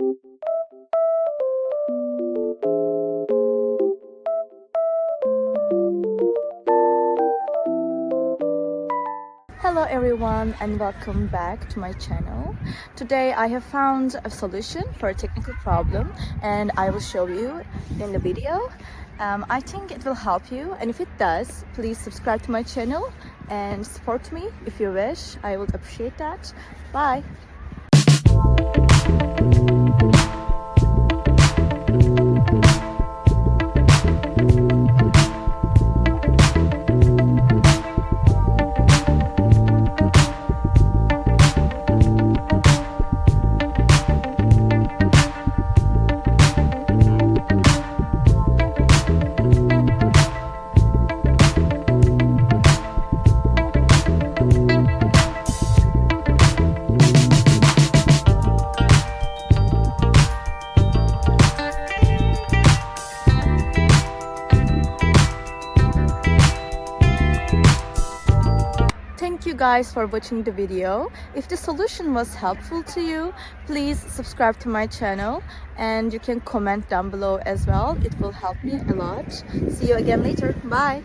Hello everyone and welcome back to my channel. Today I have found a solution for a technical problem and I will show you in the video. I think it will help you, and if it does, please subscribe to my channel and support me if you wish. I would appreciate that. Bye! Thank you guys for watching the video. If the solution was helpful to you, please subscribe to my channel and you can comment down below as well. It will help me a lot. See you again later. Bye!